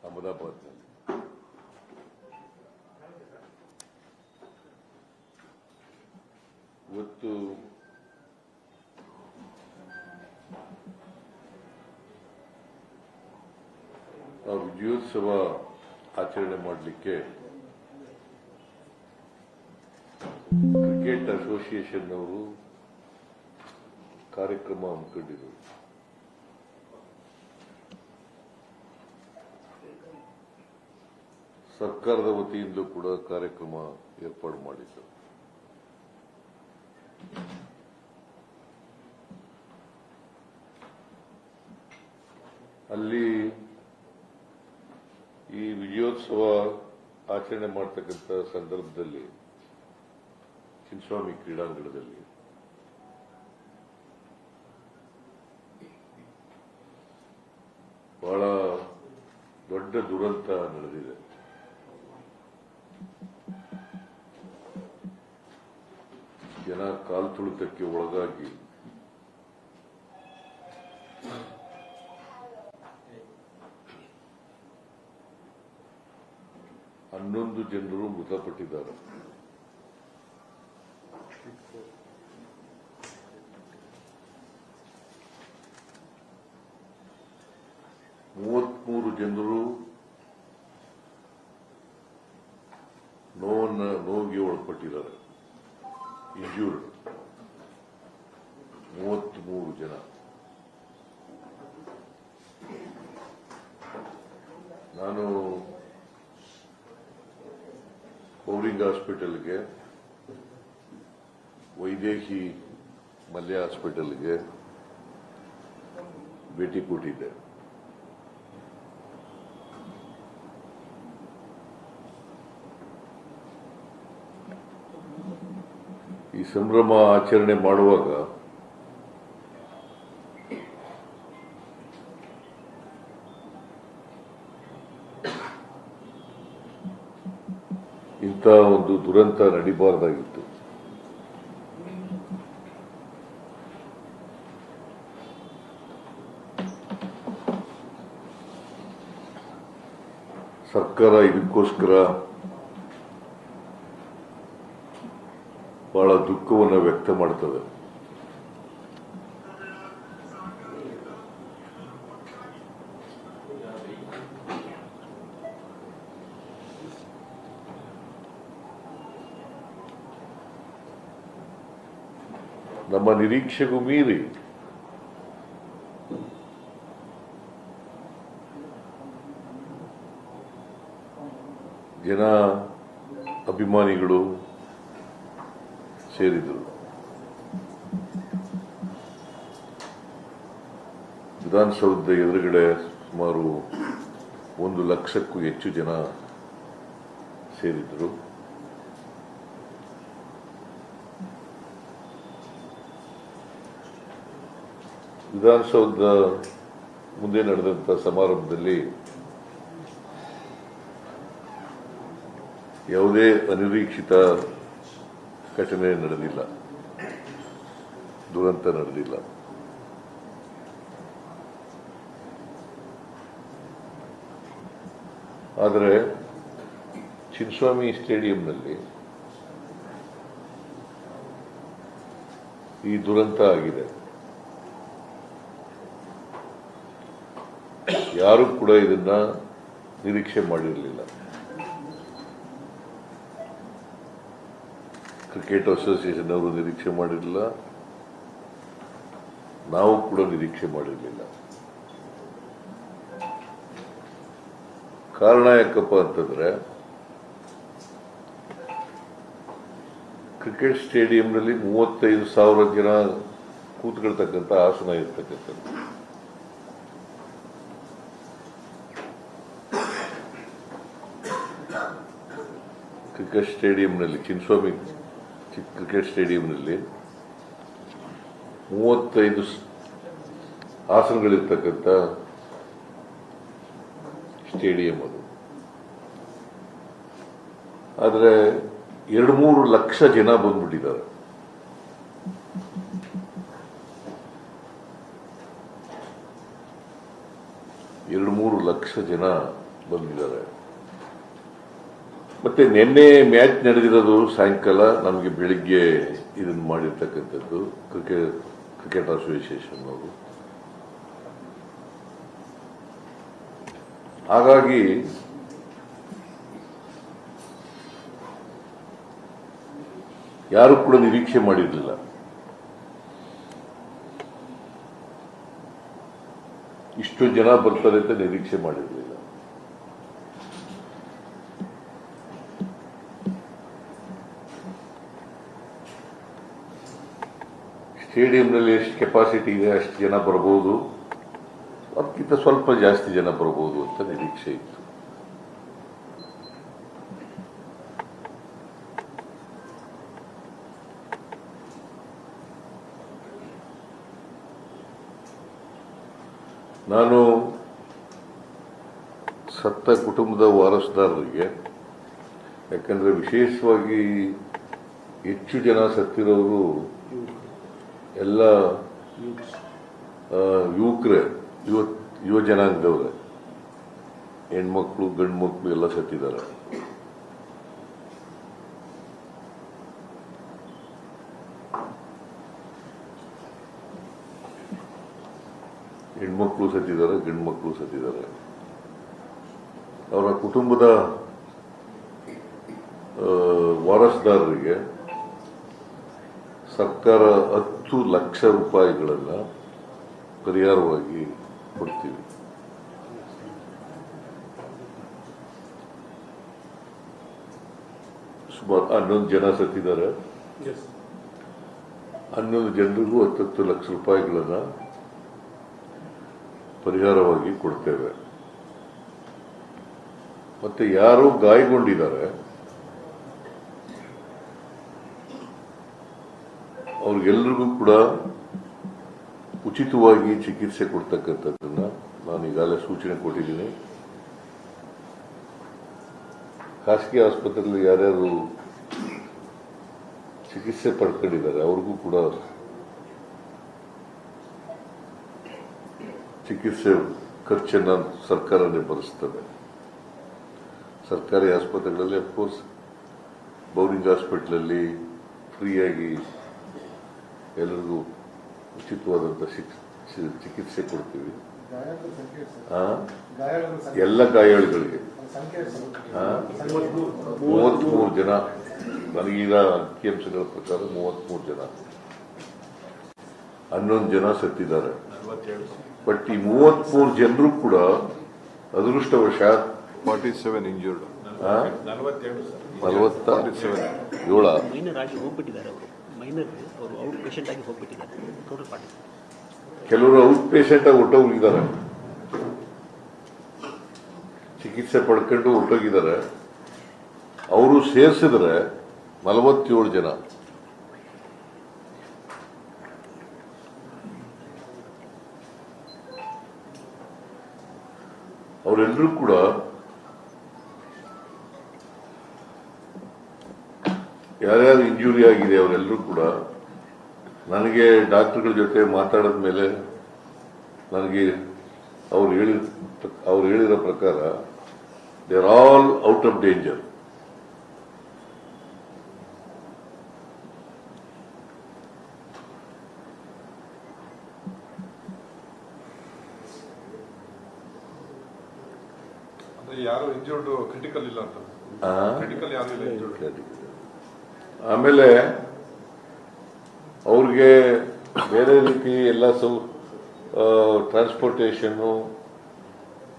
ಅಹಮದಾಬಾದ್ನಲ್ಲಿ. ಇವತ್ತು ಆ ವಿಜಯೋತ್ಸವ ಆಚರಣೆ ಮಾಡಲಿಕ್ಕೆ ಕ್ರಿಕೆಟ್ ಅಸೋಸಿಯೇಷನ್ ಅವರು ಕಾರ್ಯಕ್ರಮ ಹಮ್ಮಿಕೊಂಡಿದ್ದರು. ಸರ್ಕಾರದ ವತಿಯಿಂದ ಕೂಡ ಕಾರ್ಯಕ್ರಮ ಏರ್ಪಾಡು ಮಾಡಿದ್ದರು. ಅಲ್ಲಿ ಈ ವಿಜಯೋತ್ಸವ ಆಚರಣೆ ಮಾಡತಕ್ಕಂಥ ಸಂದರ್ಭದಲ್ಲಿ ಚಿನ್ನಸ್ವಾಮಿ ಕ್ರೀಡಾಂಗಣದಲ್ಲಿ ಬಹಳ ದೊಡ್ಡ ದುರಂತ ನಡೆದಿದೆ. ಜನ ಕಾಲ್ತುಳಿತಕ್ಕೆ ಒಳಗಾಗಿ ಹನ್ನೊಂದು ಜನರು ಮೃತಪಟ್ಟಿದ್ದಾರೆ. ಮೂವತ್ಮೂರು ಜನರು ನೋವಿಗೆ ಒಳಪಟ್ಟಿದ್ದಾರೆ. ಇಂಜೂರ್ಡ್ 33 ಜನ. ನಾನು ಪೌರಿಂಗ್ ಹಾಸ್ಪಿಟಲ್ಗೆ, ವೈದೇಹಿ ಮಲ್ಯ ಹಾಸ್ಪಿಟಲ್ಗೆ ಭೇಟಿ ಕೊಟ್ಟಿದ್ದೆ. ಈ ಸಂಭ್ರಮ ಆಚರಣೆ ಮಾಡುವಾಗ ಇಂಥ ಒಂದು ದುರಂತ ನಡೀಬಾರದಾಗಿತ್ತು. ಸರ್ಕಾರ ಇದಕ್ಕೋಸ್ಕರ ಬಹಳ ದುಃಖವನ್ನು ವ್ಯಕ್ತ ಮಾಡ್ತದೆ. ನಮ್ಮ ನಿರೀಕ್ಷೆಗೂ ಮೀರಿ ಜನ ಅಭಿಮಾನಿಗಳು ಸೇರಿದರು. ವಿಧಾನಸೌಧದ ಎದುರುಗಡೆ ಸುಮಾರು 1 ಲಕ್ಷಕ್ಕೂ ಹೆಚ್ಚು ಜನ ಸೇರಿದರು. ವಿಧಾನಸೌಧದ ಮುಂದೆ ನಡೆದಂಥ ಸಮಾರಂಭದಲ್ಲಿ ಯಾವುದೇ ಅನಿರೀಕ್ಷಿತ ಘಟನೆ ನಡೆದಿಲ್ಲ, ದುರಂತ ನಡೆದಿಲ್ಲ. ಆದರೆ ಚಿನ್ನಸ್ವಾಮಿ ಸ್ಟೇಡಿಯಂನಲ್ಲಿ ಈ ದುರಂತ ಆಗಿದೆ. ಯಾರು ಕೂಡ ಇದನ್ನ ನಿರೀಕ್ಷೆ ಮಾಡಿರಲಿಲ್ಲ. ಕ್ರಿಕೆಟ್ ಅಸೋಸಿಯೇಷನ್ ಅವರು ನಿರೀಕ್ಷೆ ಮಾಡಿರಲಿಲ್ಲ, ನಾವು ಕೂಡ ನಿರೀಕ್ಷೆ ಮಾಡಿರಲಿಲ್ಲ. ಕಾರಣ ಯಾಕಪ್ಪ ಅಂತಂದ್ರೆ, ಕ್ರಿಕೆಟ್ ಸ್ಟೇಡಿಯಂನಲ್ಲಿ 35,000 ಜನ ಕೂತ್ಕೊಳ್ತಕ್ಕಂಥ ಆಸನ ಇರ್ತಕ್ಕಂಥದ್ದು. ಕ್ರಿಕೆಟ್ ಸ್ಟೇಡಿಯಂನಲ್ಲಿ, ಚಿನ್ನಸ್ವಾಮಿ ಕ್ರಿಕೆಟ್ ಸ್ಟೇಡಿಯಂನಲ್ಲಿ 35 ಆಸನಗಳಿರ್ತಕ್ಕಂಥ ಸ್ಟೇಡಿಯಂ ಅದು. ಆದರೆ 2-3 ಲಕ್ಷ ಜನ ಬಂದ್ಬಿಟ್ಟಿದ್ದಾರೆ. ಎರಡು 3 ಲಕ್ಷ ಜನ ಬಂದಿದ್ದಾರೆ. ಮತ್ತೆ ನಿನ್ನೆ ಮ್ಯಾಚ್ ನಡೆದಿರೋದು ಸಾಯಂಕಾಲ, ನಮಗೆ ಬೆಳಿಗ್ಗೆ ಇದನ್ನು ಮಾಡಿರ್ತಕ್ಕಂಥದ್ದು ಕ್ರಿಕೆಟ್ ಅಸೋಸಿಯೇಷನ್ ಅವರು. ಹಾಗಾಗಿ ಯಾರು ಕೂಡ ನಿರೀಕ್ಷೆ ಮಾಡಿರಲಿಲ್ಲ. ಇಷ್ಟು ಜನ ಬರ್ತಾರೆ ಅಂತ ನಿರೀಕ್ಷೆ ಮಾಡಿರಲಿಲ್ಲ. ಸ್ಟೇಡಿಯಂನಲ್ಲಿ ಎಷ್ಟು ಕೆಪಾಸಿಟಿ ಇದೆ ಅಷ್ಟು ಜನ ಬರಬಹುದು, ಅದಕ್ಕಿಂತ ಸ್ವಲ್ಪ ಜಾಸ್ತಿ ಜನ ಬರಬಹುದು ಅಂತ ನಿರೀಕ್ಷೆ ಇತ್ತು. ನಾನು ಸತ್ತ ಕುಟುಂಬದ ವಾರಸುದಾರರಿಗೆ, ಯಾಕಂದ್ರೆ ವಿಶೇಷವಾಗಿ ಹೆಚ್ಚು ಜನ ಸತ್ತಿರೋರು ಎಲ್ಲ ಯುವಕರೇ, ಯುವ ಜನಾಂಗದವ್ರೆ, ಹೆಣ್ಮಕ್ಳು ಗಂಡು ಮಕ್ಕಳು ಎಲ್ಲ ಸತ್ತಿದ್ದಾರೆ. ಹೆಣ್ಮಕ್ಳು ಸತ್ತಿದ್ದಾರೆ, ಗಂಡು ಮಕ್ಕಳು ಸತ್ತಿದ್ದಾರೆ. ಅವರ ಕುಟುಂಬದ ವಾರಸುದಾರರಿಗೆ ಸರ್ಕಾರ 10 ಲಕ್ಷ ರೂಪಾಯಿಗಳನ್ನ ಪರಿಹಾರವಾಗಿ ಕೊಡ್ತೀವಿ. ಸುಮಾರು 11 ಜನ ಸತ್ತಿದ್ದಾರೆ. 11 ಜನರಿಗೂ 10 ಲಕ್ಷ ರೂಪಾಯಿಗಳನ್ನ ಪರಿಹಾರವಾಗಿ ಕೊಡ್ತೇವೆ. ಮತ್ತೆ ಯಾರು ಗಾಯಗೊಂಡಿದ್ದಾರೆ ಅವ್ರಿಗೆಲ್ಲರಿಗೂ ಕೂಡ ಉಚಿತವಾಗಿ ಚಿಕಿತ್ಸೆ ಕೊಡ್ತಕ್ಕಂಥದ್ದನ್ನ ನಾನು ಈಗಾಗಲೇ ಸೂಚನೆ ಕೊಟ್ಟಿದ್ದೀನಿ. ಖಾಸಗಿ ಆಸ್ಪತ್ರೆಯಲ್ಲಿ ಯಾರ್ಯಾರು ಚಿಕಿತ್ಸೆ ಪಡ್ಕೊಂಡಿದ್ದಾರೆ ಅವ್ರಿಗೂ ಕೂಡ ಚಿಕಿತ್ಸೆ ಖರ್ಚನ್ನು ಸರ್ಕಾರನೇ ಭರಿಸ್ತದೆ. ಸರ್ಕಾರಿ ಆಸ್ಪತ್ರೆಗಳಲ್ಲಿ ಅಫ್ಕೋರ್ಸ್ ಬೌರಿಂಗ್ ಹಾಸ್ಪಿಟಲಲ್ಲಿ ಫ್ರೀಯಾಗಿ ಎಲ್ಲರಿಗೂ ಉಚಿತವಾದಂಥ ಚಿಕಿತ್ಸೆ ಕೊಡ್ತೀವಿ. ಎಲ್ಲ ಗಾಯಾಳುಗಳಿಗೆ 33 ಜನ, ನನಗೀಗ ಅಂಕಿಅಂಶಗಳ ಪ್ರಕಾರ 33 ಜನ, 11 ಜನ ಸತ್ತಿದ್ದಾರೆ. ಬಟ್ ಈ 33 ಜನರು ಕೂಡ ಅದೃಷ್ಟವಶಾತ್ 47 ಇಂಜೂರ್ಡ್, 47 ಮೈನರ್ ಆಗಿ ಹೋಗ್ಬಿಟ್ಟಿದ್ದಾರೆ. ಅವರು ಔಟ್ ಪೇಷಂಟ್ ಆಗಿ ಹೋಗ್ಬಿಟ್ಟಿದ್ದಾರೆ. ಟೋಟಲ್ ಪಾರ್ಟಿ ಕೆಲವರು ಔಟ್ ಪೇಷಂಟ್ ಆಗಿ ಹೊಟ್ಟೋಗಿದ್ದಾರೆ, ಚಿಕಿತ್ಸೆ ಪಡ್ಕೊಂಡು ಹೊಟ್ಟೋಗಿದ್ದಾರೆ. ಅವರು ಸೇರಿಸಿದ್ರೆ 47 ಜನ. ಅವರೆಲ್ಲರೂ ಕೂಡ ಯಾರ್ಯಾರು ಇಂಜುರಿ ಆಗಿದೆ ಅವರೆಲ್ಲರೂ ಕೂಡ ನನಗೆ ಡಾಕ್ಟರ್ಗಳ ಜೊತೆ ಮಾತಾಡಿದ ಮೇಲೆ ನನಗೆ ಅವ್ರು ಹೇಳಿರೋ ಪ್ರಕಾರ they are all out of danger. ಯಾರು ಇಂಜೂರ್ಡ್ ಕ್ರಿಟಿಕಲ್ ಇಲ್ಲ ಅಂತ, ಕ್ರಿಟಿಕಲ್ ಯಾರು ಇಲ್ಲ ಇಂಜೂರ್ಡ್. ಆಮೇಲೆ ಅವ್ರಿಗೆ ಬೇರೆ ರೀತಿ ಎಲ್ಲ ಟ್ರಾನ್ಸ್ಪೋರ್ಟೇಷನ್ನು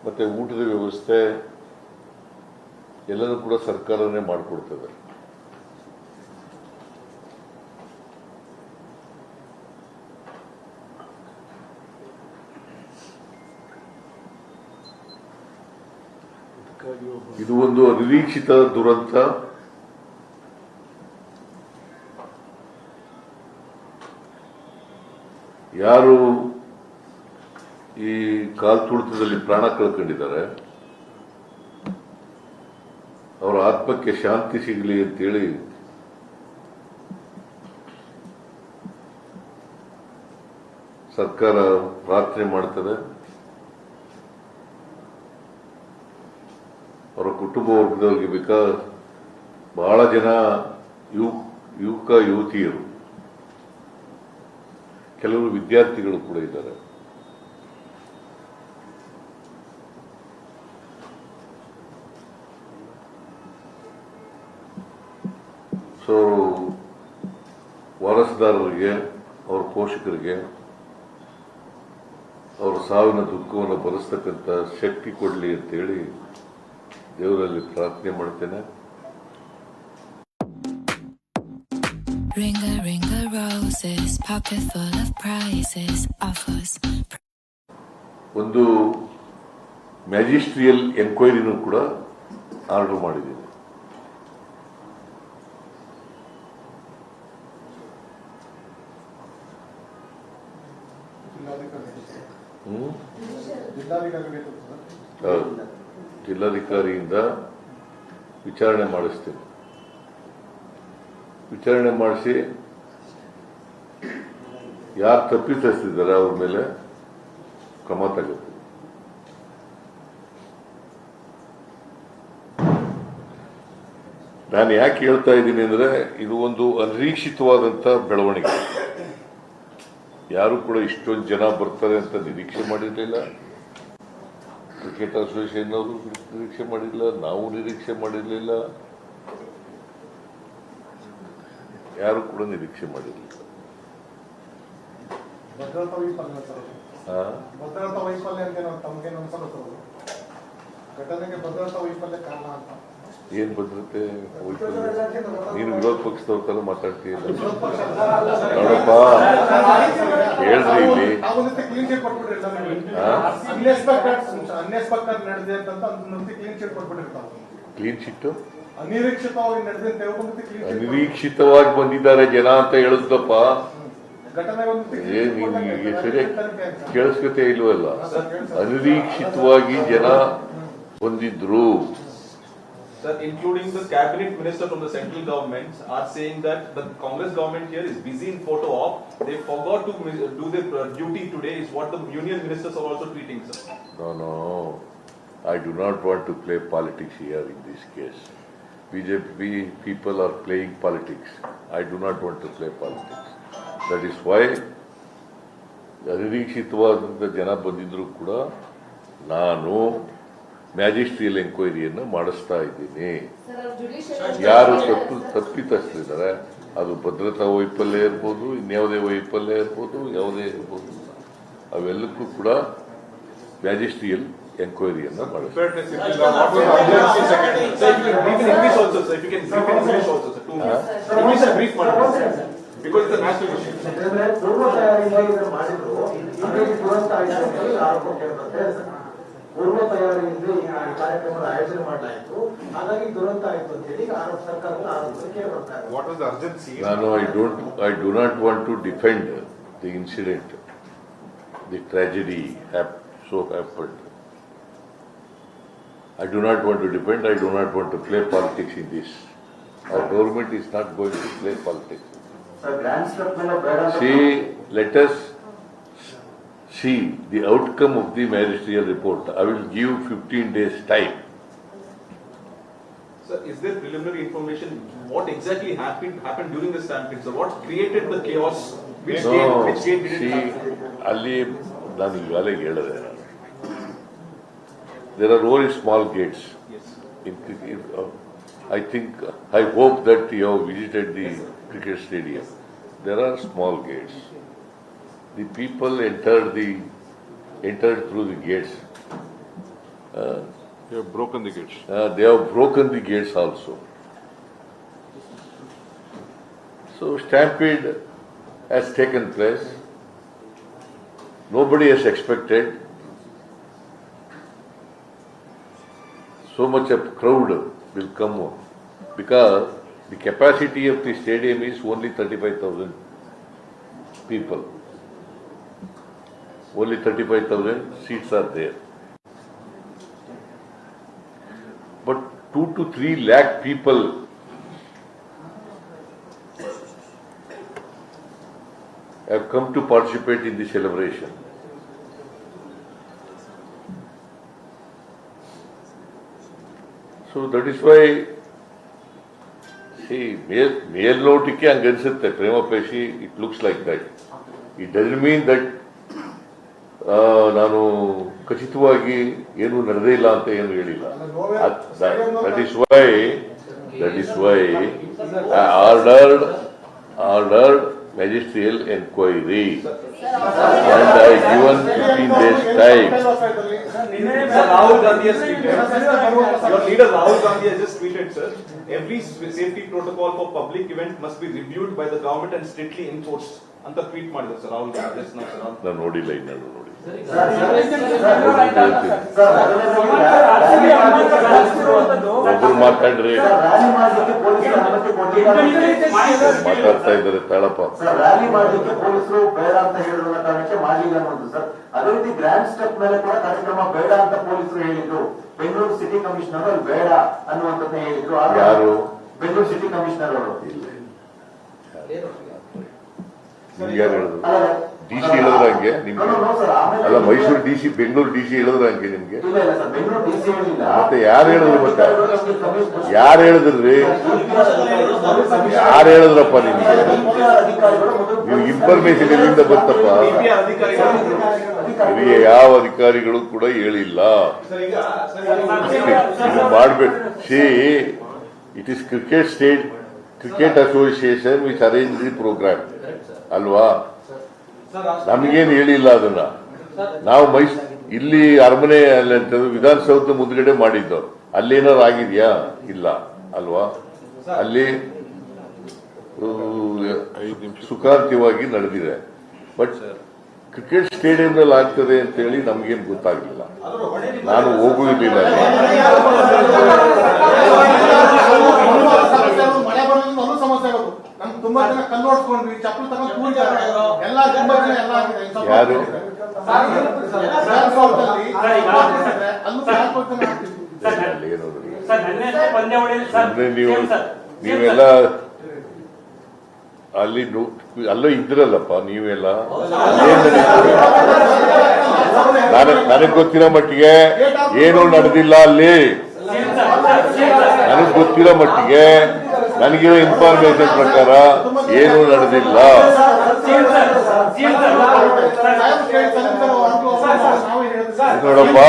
ಮತ್ತೆ ಊಟದ ವ್ಯವಸ್ಥೆ ಎಲ್ಲನೂ ಕೂಡ ಸರ್ಕಾರನೇ ಮಾಡಿಕೊಡ್ತದೆ. ಇದು ಒಂದು ಅನಿರೀಕ್ಷಿತ ದುರಂತ. ಯಾರು ಈ ಕಾಲ್ತುಳಿತದಲ್ಲಿ ಪ್ರಾಣ ಕಳ್ಕೊಂಡಿದ್ದಾರೆ ಅವರ ಆತ್ಮಕ್ಕೆ ಶಾಂತಿ ಸಿಗಲಿ ಅಂತೇಳಿ ಸರ್ಕಾರ ಪ್ರಾರ್ಥನೆ ಮಾಡ್ತದೆ. ಅವರ ಕುಟುಂಬ ವರ್ಗದವ್ರಿಗೆ ಬಹಳ ಜನ ಯುವಕ ಯುವತಿಯರು, ಕೆಲವರು ವಿದ್ಯಾರ್ಥಿಗಳು ಕೂಡ ಇದ್ದಾರೆ. ಸೊ ವಾರಸುದಾರರಿಗೆ, ಅವರ ಪೋಷಕರಿಗೆ ಅವರ ಸಾವಿನ ದುಃಖವನ್ನು ಭರಿಸ್ತಕ್ಕಂಥ ಶಕ್ತಿ ಕೊಡಲಿ ಅಂತೇಳಿ ದೇವರಲ್ಲಿ ಪ್ರಾರ್ಥನೆ ಮಾಡ್ತೇನೆ. Ring a roses, pocket full of prizes, offers. ಒಂದು ಮ್ಯಾಜಿಸ್ಟ್ರಿಯಲ್ ಎನ್ಕ್ವೈರಿನೂ ಕೂಡ ಆರ್ಡರ್ ಮಾಡಿದ್ದೀನಿ. ಜಿಲ್ಲಾಧಿಕಾರಿಯಿಂದ ವಿಚಾರಣೆ ಮಾಡಿಸ್ತೀನಿ. ವಿಚಾರಣೆ ಮಾಡಿಸಿ ಯಾರು ತಪ್ಪಿತಸ್ಥಿದ್ದಾರೆ ಅವ್ರ ಮೇಲೆ ಕ್ರಮ ತಗೋತೀವಿ. ನಾನು ಯಾಕೆ ಹೇಳ್ತಾ ಇದ್ದೀನಿ ಅಂದ್ರೆ, ಇದು ಒಂದು ಅನಿರೀಕ್ಷಿತವಾದಂತ ಬೆಳವಣಿಗೆ. ಯಾರು ಕೂಡ ಇಷ್ಟೊಂದು ಜನ ಬರ್ತಾರೆ ಅಂತ ನಿರೀಕ್ಷೆ ಮಾಡಿರಲಿಲ್ಲ. ಕ್ರಿಕೆಟ್ ಅಸೋಸಿಯೇಷನ್ ಅವರು ನಿರೀಕ್ಷೆ ಮಾಡಿರಲಿಲ್ಲ, ನಾವು ನಿರೀಕ್ಷೆ ಮಾಡಿರಲಿಲ್ಲ, ಯಾರು ಕೂಡ ನಿರೀಕ್ಷೆ ಮಾಡಿರಲಿಲ್ಲ. ಭದ್ರತಾ ವೈಫಲ್ಯ ಅಂತ ತಮಗೇನು ಅನ್ಸಲ್ಲ? ಘಟನೆಗೆ ಭದ್ರತಾ ವೈಫಲ್ಯ ಕಾರಣ ಅಂತ ಏನ್ ಭದ್ರತೆ ವೈಫಲ್ಯ? ನೀನು ವಿರೋಧ ಪಕ್ಷದವ್ರ ತರ ಮಾತಾಡ್ತೀಯ ನೋಡಪ್ಪ, ಹೇಳ್ರಿ ಇಲ್ಲಿ. ಕ್ಲೀನ್ ಚಿಟ್ ಕೊಟ್ಬಿಟ್ಟಿರ್ತಾರೆ, ಅನ್ಎಕ್ಸ್ಪೆಕ್ಟೆಡ್ ನಡೆದಿದೆ ಅಂತ ಕ್ಲೀನ್ ಚಿಟ್ ಕೊಟ್ಬಿಟ್ಟಿರ್ತಾರೆ. ಕ್ಲೀನ್ ಚಿಟ್ಟು ಅನಿರೀಕ್ಷಿತವಾಗಿ ನಡೆದಂತೆ ಅನಿರೀಕ್ಷಿತವಾಗಿ ಬಂದಿದ್ದಾರೆ ಜನ ಅಂತ ಹೇಳುತ್ತಪ್ಪ. ಘಟನೆ ನಿಮಗೆ ಸರಿಯಾಗಿ ಕೇಳಿಸ್ಕತೆ ಇಲ್ವಲ್ಲ? ಅನಿರೀಕ್ಷಿತವಾಗಿ ಜನ ಬಂದಿದ್ರು. Sir, including the cabinet minister from the central government are saying that the Congress government here is busy in photo op. They forgot to do their duty today is what the union ministers are also tweeting, sir. No. I do not want to play politics here in this case. BJP people are playing politics. I do not want to play politics. That is why ಅನಿರೀಕ್ಷಿತವಾದಂಥ ಜನ ಬಂದಿದ್ರು ಕೂಡ ನಾನು magisterial ಎಂಕ್ವೈರಿಯನ್ನು ಮಾಡಿಸ್ತಾ ಇದ್ದೀನಿ. ಯಾರು ತಪ್ಪಿತಸ್ಥರಿದ್ದಾರೆ, ಅದು ಭದ್ರತಾ ವೈಫಲ್ಯ ಇರ್ಬೋದು, ಇನ್ಯಾವುದೇ ವೈಫಲ್ಯ ಇರ್ಬೋದು, ಯಾವುದೇ ಇರ್ಬೋದು, ಅವೆಲ್ಲಕ್ಕೂ ಕೂಡ ಮ್ಯಾಜಿಸ್ಟ್ರಿಯಲ್ ಎಂಕ್ವೈರಿಯನ್ನು ಮಾಡಿಸ್ತಾರೆ. Because it's a national issue. ಪೂರ್ವ ತಯಾರಿಯಿಂದ ಮಾಡಿದ್ರು, ದುರಂತ ಆಯ್ತು ಅಂತ ಆರೋಪ ಕೇಳಿದ್ರೆ, ಪೂರ್ವ ತಯಾರಿಯಿಂದ ಈ ಕಾರ್ಯಕ್ರಮದ ಆಯೋಜನೆ ಮಾಡಲಾಯಿತು, ಹಾಗಾಗಿ ದುರಂತ ಆಯ್ತು ಅಂತ ಹೇಳಿ ಸರ್ಕಾರದ ಆರೋಪ ಕೇಳಿ ಬರ್ತಾರೆ. What was the urgency? ನಾನು I do not want to defend the incident, the tragedy so happened. I do not want to defend. I do not want to play politics in this. Our government is not going to play politics. See, let us see the outcome of the magisterial report. I will give 15 days time. Sir, is there preliminary information what exactly happened during the stampede? So what created the chaos? Which gate did it happen? ಅಲ್ಲಿ ನಾನು ಈಗಾಗಲೇ ಹೇಳಿದೆ. There are only small gates. Yes. I hope that you have visited the cricket stadium. There are small gates. The people entered through the gates. You have broken the gates. They have broken the gates also. So stampede has taken place. Nobody has expected so much of crowd will come because the capacity of the stadium is only 35,000 people. Only 35,000 seats are there. But 2 to 3 lakh people have come to participate in the celebration. So that is why ಮೇಲ್ನೋಟಕ್ಕೆ ಹಂಗನ್ಸುತ್ತೆ ಪ್ರೇಮಪೇಶಿ it looks like that. It doesn't mean that ನಾನು ಖಚಿತವಾಗಿ ಏನು ನಡೆದೇ ಇಲ್ಲ ಅಂತ ಏನು ಹೇಳಿಲ್ಲ. That is why ordered magisterial inquiry and I given 15 days time. Sir, Rahul Gandhi has tweeted. Your leader Rahul Gandhi has just tweeted, sir. Every safety protocol for public event must be reviewed by the government and strictly enforced. ಅಂತ tweet ಮಾಡಿದ್ರು sir Rahul Gandhi. just now, sir. ನಾನು ನೋಡಿಲ್ಲ, ಇನ್ನಾದ್ರು ನೋಡಿ. ಒಬ್ರು ಮಾತಾಡ್ರಿ, rally ಮಾಡಲಿಕ್ಕೆ ಪೊಲೀಸರು ಅನುಮತಿ ಮಾತಾಡ್ತಾ ಇದ್ದಾರೆ ತಾಳಪ್ಪ. ರ್ಯಾಲಿ ಮಾಡಲಿಕ್ಕೆ ಪೊಲೀಸರು ಬೇಡ ಅಂತ ಹೇಳಿರುವ ಕಾರಣಕ್ಕೆ ಮಾಡಲಿಲ್ಲ ಅನ್ನೋದು ಸರ್. ಅದೇ ರೀತಿ ಗ್ರ್ಯಾಂಡ್ ಸ್ಟೆಪ್ ಮೇಲೆ ಕೂಡ ಕಾರ್ಯಕ್ರಮ ಬೇಡ ಅಂತ ಪೊಲೀಸರು ಹೇಳಿದ್ರು. ಬೆಂಗಳೂರು ಸಿಟಿ ಕಮಿಷನರ್ ಅಲ್ಲಿ ಬೇಡ ಅನ್ನುವಂಥದ್ದೇ ಹೇಳಿದ್ರು. ಯಾರು? ಬೆಂಗಳೂರು ಸಿಟಿ ಕಮಿಷನರ್ ಅವರು. ನಿಮ್ಗೆ ಯಾರು ಹೇಳಿದ್ರು? ಡಿ ಸಿ ಹೇಳಿದ್ರ ಹಂಗೆ ನಿಮ್ಗೆ? ಅಲ್ಲ, Mysuru D C, Bengaluru D C ಹೇಳಿದ್ರ ಹಂಗೆ ನಿಮ್ಗೆ? ಮತ್ತೆ ಯಾರು ಹೇಳಿದ್ರು? ಮತ್ತೆ ಯಾರು ಹೇಳಿದ್ರಿ? ಯಾರು ಹೇಳಿದ್ರಪ್ಪ ನಿಮ್ಗೆ? ನೀವು ಇನ್ಫಾರ್ಮೇಶನ್ ಎಲ್ಲಿಂದ ಬಂತಪ್ಪ? ಹಿರಿಯ ಯಾವ ಅಧಿಕಾರಿಗಳು ಕೂಡ ಹೇಳಿಲ್ಲ. ಇದು ಮಾಡ್ಬೇಕು. See, it is cricket association which arrange the program ಅಲ್ವಾ? ನಮಗೇನು ಹೇಳಿಲ್ಲ ಅದನ್ನ. ನಾವು ಇಲ್ಲಿ ಅರಮನೆ ವಿಧಾನಸೌಧ ಮುಂದ್ಗಡೆ ಮಾಡಿದ್ದು. ಅಲ್ಲೇನಾರು ಆಗಿದ್ಯಾ? ಇಲ್ಲ ಅಲ್ವಾ? ಅಲ್ಲಿ ಸುಖಾಂತ್ಯವಾಗಿ ನಡೆದಿದೆ. ಬಟ್ ಕ್ರಿಕೆಟ್ ಸ್ಟೇಡಿಯಂನಲ್ಲಿ ಆಗ್ತದೆ ಅಂತ ಹೇಳಿ ನಮ್ಗೇನು ಗೊತ್ತಾಗ್ಲಿಲ್ಲ. ನಾನು ಹೋಗುವುದಿಲ್ಲ. ತುಂಬಾ ಜನ ಕಲ್ಲೋಡ್ಸ್ಕೊಂಡ್ವಿ, ಚಪ್ಪಲ್ ತಗೊಂಡು ಕೂಡಿದ್ದಾರೆ. ಎಲ್ಲ ತುಂಬಾ ಜನ ಎಲ್ಲ ಆಗಿದೆ. ಯಾರು? ನೀವೆಲ್ಲ ಅಲ್ಲಿ ಅಲ್ಲೂ ಇದ್ರಲ್ಲಪ್ಪ ನೀವೆಲ್ಲ. ನನಗ್ ಗೊತ್ತಿರೋ ಮಟ್ಟಿಗೆ ಏನೂ ನಡೆದಿಲ್ಲ ಅಲ್ಲಿ. ನನಗ್ ಗೊತ್ತಿರೋ ಮಟ್ಟಿಗೆ, ನನಗಿರೋ ಇನ್ಫಾರ್ಮೇಶನ್ ಪ್ರಕಾರ ಏನೂ ನಡೆದಿಲ್ಲ. ನೋಡಪ್ಪ,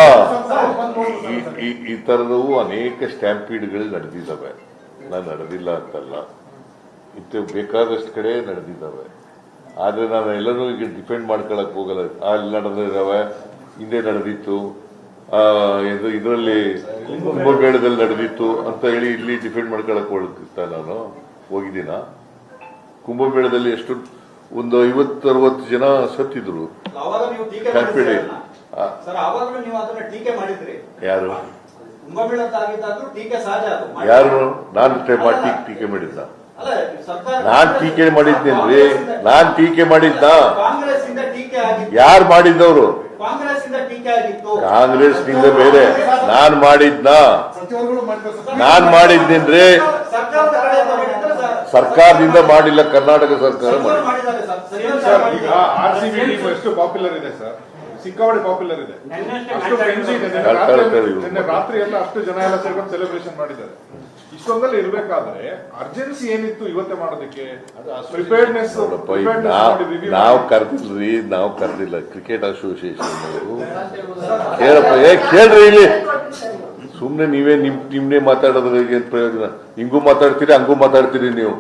ಈ ತರದವು ಅನೇಕ ಸ್ಟ್ಯಾಂಪೀಡ್ಗಳು ನಡೆದಿದ್ದಾವೆ. ನಾನು ನಡೆದಿಲ್ಲ ಅಂತಲ್ಲ, ಇಂಥ ಬೇಕಾದಷ್ಟು ಕಡೆ ನಡೆದಿದ್ದಾವೆ. ಆದ್ರೆ ನಾನು ಎಲ್ಲರೂ ಈಗ ಡಿಪೆಂಡ್ ಮಾಡ್ಕೊಳಕ್ ಹೋಗಲ್ಲ. ಅಲ್ಲಿ ನಡೆದಿದ್ದಾವೆ, ಹಿಂದೆ ನಡೆದಿತ್ತು, ಇದರಲ್ಲಿ ಕುಂಭಮೇಳದಲ್ಲಿ ನಡೆದಿತ್ತು ಅಂತ ಹೇಳಿ ಇಲ್ಲಿ ಡಿಫೆಂಡ್ ಮಾಡ್ಕೊಳಕ್ ಹೋಗ್ತಾ ನಾನು ಹೋಗಿದ್ದೀನ? ಕುಂಭಮೇಳದಲ್ಲಿ ಎಷ್ಟು ಒಂದು 50-60 ಜನ ಸತ್ತಿದ್ರು. ಯಾರು? ಯಾರು? ನಾನು ಟೀಕೆ ಮಾಡಿದ್ದ? ನಾನ್ ಟೀಕೆ ಮಾಡಿದ್ದೇನ್ರಿ? ನಾನ್ ಟೀಕೆ ಮಾಡಿದ್ದ? ಯಾರು ಮಾಡಿದ್ದವರು? ಕಾಂಗ್ರೆಸ್ನಿಂದ ಬೇರೆ. ನಾನ್ ಮಾಡಿದ್ನ? ನಾನ್ ಮಾಡಿದ್ದೇನ್ರಿ? ಸರ್ಕಾರದಿಂದ ಮಾಡಿಲ್ಲ, ಕರ್ನಾಟಕ ಸರ್ಕಾರ ಮಾಡಿಲ್ಲ. ಈಗ RCB ಎಷ್ಟು ಪಾಪ್ಯುಲರ್ ಇದೆ ಸರ್, ಸಿಕ್ಕಾಪಟ್ಟೆ ಪಾಪ್ಯುಲರ್ ಇದೆ. ಅಷ್ಟು ಫ್ರೆಂಡ್ಸ್ ಇದೆ. ನಿನ್ನೆ ರಾತ್ರಿ ಎಲ್ಲ ಅಷ್ಟು ಜನ ಎಲ್ಲ ಸೇರ್ಕೊಂಡು ಸೆಲೆಬ್ರೇಷನ್ ಮಾಡಿದ್ದಾರೆ. ಇಷ್ಟೊಂದಲ್ಲಿ ಇರ್ಬೇಕಾದ್ರೆ ಅರ್ಜೆನ್ಸಿ ಏನಿತ್ತು ಇವತ್ತೇ ಮಾಡೋದಕ್ಕೆ? ಪ್ರಿಪೇರ್ಡ್ನೆಸ್ ನಾವು ಕರೆದಿಲ್ರಿ, ನಾವು ಕರೆದಿಲ್ಲ. ಕ್ರಿಕೆಟ್ ಅಸೋಸಿಯೇಷನ್ ಅವರು ಕೇಳಪ್ಪ, ಕೇಳ್ರಿ ಇಲ್ಲಿ. ಸುಮ್ನೆ ನೀವೇ ನಿಮ್ನೆ ಮಾತಾಡೋದ್ರ ಏನ್ ಪ್ರಯೋಜನ? ಹಿಂಗೂ ಮಾತಾಡ್ತೀರಿ, ಹಂಗೂ ಮಾತಾಡ್ತೀರಿ ನೀವು.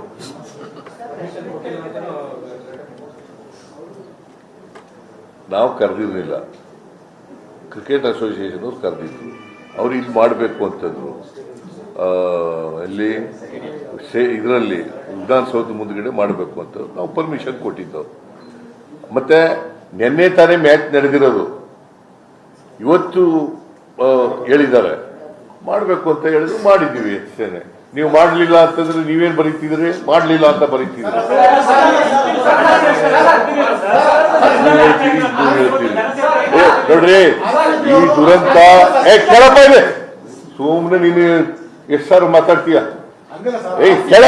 ನಾವು ಕರೆದಿರ್ಲಿಲ್ಲ, ಕ್ರಿಕೆಟ್ ಅಸೋಸಿಯೇಷನ್ ಅವ್ರು ಕರೆದಿದ್ರು. ಅವ್ರು ಇಲ್ಲಿ ಮಾಡಬೇಕು ಅಂತಂದ್ರು. ಇಲ್ಲಿ ಇದರಲ್ಲಿ ವಿಧಾನಸೌಧ ಮುಂದ್ಗಡೆ ಮಾಡಬೇಕು ಅಂತ ನಾವು ಪರ್ಮಿಷನ್ ಕೊಟ್ಟಿದ್ದು. ಮತ್ತೆ ನಿನ್ನೆ ತಾನೇ ಮ್ಯಾಚ್ ನಡೆದಿರೋದು. ಇವತ್ತು ಹೇಳಿದ್ದಾರೆ ಮಾಡಬೇಕು ಅಂತ ಹೇಳಿದ್ರು, ಮಾಡಿದ್ದೀವಿ ಅಷ್ಟೇನೆ. ನೀವು ಮಾಡಲಿಲ್ಲ ಅಂತಂದ್ರೆ ನೀವೇನ್ ಬರೀತಿದ್ರಿ? ಮಾಡಲಿಲ್ಲ ಅಂತ ಬರೀತಿದ್ರಿ. ನೋಡ್ರಿ, ಈ ದುರಂತ ಕೆಳಪ್ಪ ಇದೆ. ಸುಮ್ಮನೆ ನೀನು ಎಷ್ಟು ಸಾರು ಮಾತಾಡ್ತೀಯ? ಕೆಳ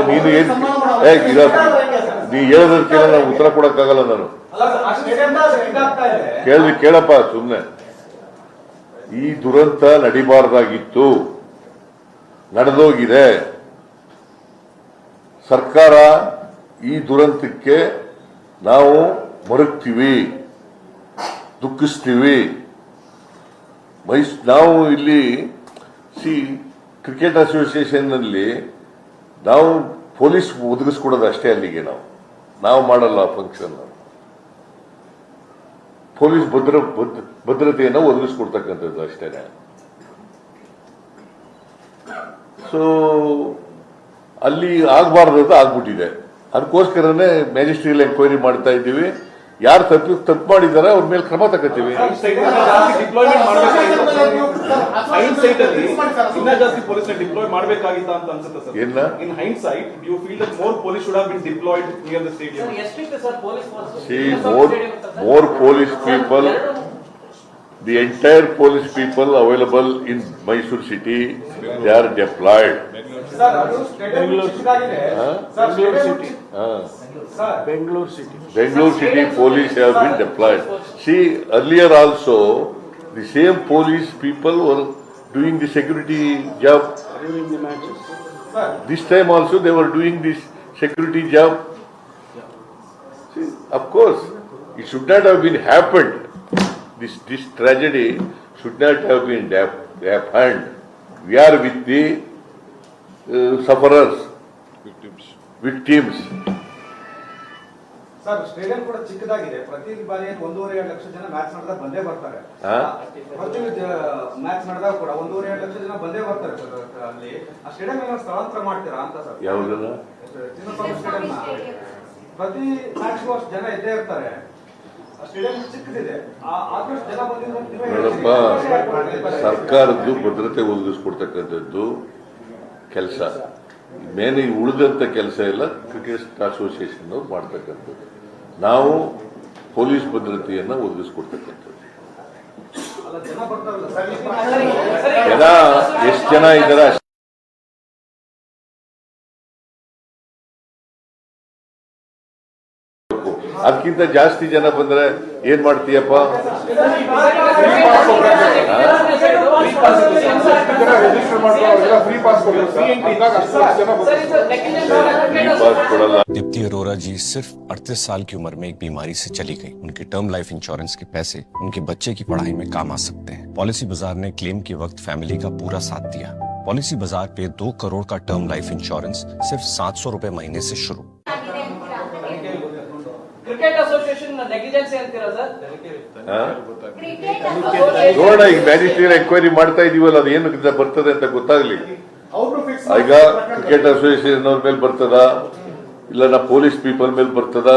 ನೀನು ನೀ ಹೇಳೋದಕ್ಕೆ ನಾನು ಉತ್ತರ ಕೊಡಕ್ಕಾಗಲ್ಲ. ನಾನು ಕೇಳಪ್ಪ ಸುಮ್ನೆ. ಈ ದುರಂತ ನಡಿಬಾರ್ದಾಗಿತ್ತು, ನಡೆದೋಗಿದೆ. ಸರ್ಕಾರ ಈ ದುರಂತಕ್ಕೆ ನಾವು ಮರುಗ್ತೀವಿ, ದುಃಖಿಸ್ತೀವಿ. ನಾವು ಇಲ್ಲಿ ಕ್ರಿಕೆಟ್ ಅಸೋಸಿಯೇಷನ್ನಲ್ಲಿ ನಾವು ಪೊಲೀಸ್ ಒದಗಿಸ್ಕೊಡೋದು ಅಷ್ಟೇ. ಅಲ್ಲಿಗೆ ನಾವು ಮಾಡಲ್ಲ ಫಂಕ್ಷನ್. ಪೊಲೀಸ್ ಭದ್ರತೆಯನ್ನು ಒದಗಿಸ್ಕೊಡ್ತಕ್ಕಂಥದ್ದು ಅಷ್ಟೇನೆ. ಸೊ ಅಲ್ಲಿ ಆಗಬಾರ್ದು ಆಗ್ಬಿಟ್ಟಿದೆ. ಅದಕ್ಕೋಸ್ಕರನೇ ಮ್ಯಾಜಿಸ್ಟ್ರಿಯಲ್ ಎಂಕ್ವೈರಿ ಮಾಡ್ತಾ ಇದ್ದೀವಿ. ಯಾರು ತಪ್ಪು ಮಾಡಿದಾರೆ ಅವ್ರ ಮೇಲೆ ಕ್ರಮ ತಗೋತೀವಿ. ಡಿಪ್ಲಾಯ್ಮೆಂಟ್ ಇನ್ನ ಜಾಸ್ತಿ ಪೊಲೀಸ್ ಡಿಪ್ಲಾಯ್ ಮಾಡಬೇಕಾಗಿತ್ತ ಅಂತ ಅನ್ಸುತ್ತೆ ಸರ್. ಏನ in hindsight you feel that more police should have been deployed near the stadium. more police people, the entire police people available in Mysore city, they are deployed. Bangalore city police have been deployed. See, earlier also the same police people were doing the security job. This time also they were doing this security job. See, of course, it should not have been happened. This tragedy should not have been happened. We are with the sufferers, victims. Sir, stadium ಕೂಡ ಚಿಕ್ಕದಾಗಿದೆ. ಪ್ರತಿ ಬಾರಿ 1.5 ಲಕ್ಷ ಜನ match ಮಾಡಿದಾಗ ಬಂದೇ ಬರ್ತಾರೆ. ಪ್ರತಿ match ಮಾಡಿದಾಗ ಕೂಡ 1.5 ಲಕ್ಷ ಜನ ಬಂದೇ ಬರ್ತಾರೆ ಸರ್. ಅಲ್ಲಿ ಆ ಸ್ಟೇಡಿಯಂ ಸ್ಥಳಾಂತರ ಮಾಡ್ತೀರಾ ಅಂತ ಸರ್? ಯಾವುದಲ್ಲ? ಚಿನ್ನಸ್ವಾಮಿ ಸ್ಟೇಡಿಯಂ ಪ್ರತಿ ಮ್ಯಾಚ್ ಅಷ್ಟು ಜನ ಇದ್ದೇ ಇರ್ತಾರೆ. ಸ್ಟೇಡಿಯಂ ಚಿಕ್ಕದಿದೆ, ಆದಷ್ಟು ಜನ ನೋಡಪ್ಪ, ಸರ್ಕಾರದ್ದು ಭದ್ರತೆ ಒದಗಿಸ್ಕೊಡ್ತಕ್ಕಂಥದ್ದು ಕೆಲಸ. ಮೇಲೆ ಉಳಿದಂತ ಕೆಲಸ ಎಲ್ಲ ಕ್ರಿಕೆಟ್ ಅಸೋಸಿಯೇಷನ್ ಅವ್ರು ಮಾಡ್ತಕ್ಕಂಥದ್ದು. ನಾವು ಪೊಲೀಸ್ ಭದ್ರತೆಯನ್ನ ಒದಗಿಸ್ಕೊಡ್ತಕ್ಕಂಥದ್ದು. ಜನ ಎಷ್ಟು ಜನ ಇದ್ದಾರೆ ಅದಕ್ಕಿಂತ ಜಾಸ್ತಿ ಜನ ಬಂದ್ರೆ ಏನ್ ಮಾಡ್ತೀಯಪ್ಪ? दीप्ति अरोरा जी सिर्फ 38 साल की उम्र में एक बीमारी से चली गई। उनके टर्म लाइफ इंश्योरेंस के पैसे उनके बच्चे की पढ़ाई में काम आ सकते हैं। पॉलिसी बाजार ने क्लेम के वक्त फैमिली का पूरा साथ दिया। पॉलिसी बाजार पे 2 करोड़ का टर्म लाइफ इंश्योरेंस सिर्फ 700 रुपए महीने से शुरू। ಕ್ರಿಕೆಟ್ ಅಸೋಸಿಯೇಷನ್ ನೆಗ್ಲಿಜೆನ್ಸಿ ಅಂತೀರಾ ಸರ್? ನೋಡೋಣ, ಈಗ ಮ್ಯಾಜಿಸ್ಟ್ರಿಯಲ್ ಎಂಕ್ವೈರಿ ಮಾಡ್ತಾ ಇದೀವಲ್ಲ, ಅದು ಏನು ಬರ್ತದೆ ಅಂತ ಗೊತ್ತಾಗ್ಲಿ. ಈಗ ಕ್ರಿಕೆಟ್ ಅಸೋಸಿಯೇಷನ್ ಅವ್ರ ಮೇಲೆ ಬರ್ತದ, ಇಲ್ಲ ನಾ ಪೊಲೀಸ್ ಪೀಪಲ್ ಮೇಲೆ ಬರ್ತದ,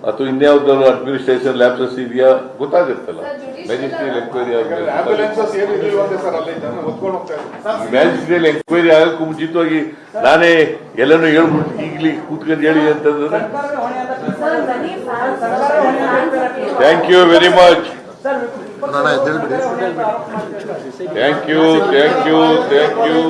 ಅಥವಾ ಇನ್ಯಾವ್ದಾದ್ರು ಅಡ್ಮಿನಿಸ್ಟ್ರೇಷನ್ ಲ್ಯಾಬ್ಸಸ್ ಇದೆಯಾ ಗೊತ್ತಾಗುತ್ತಲ್ಲ. ಮ್ಯಾಜಿಸ್ಟ್ರಿಯಲ್ ಎಂಕ್ವೈರಿ ಮ್ಯಾಜಿಸ್ಟ್ರಿಯಲ್ ಎಂಕ್ವೈರಿ ಆಗಕ್ಕೂ ಮುಂಚಿತವಾಗಿ ನಾನೇ ಎಲ್ಲನೂ ಹೇಳ್ಬಿಟ್ಟು ಈಗಲಿ ಕೂತ್ಕೊಂಡು ಹೇಳಿ ಅಂತಂದ್ರೆ thank you very much. Thank you thank you thank you.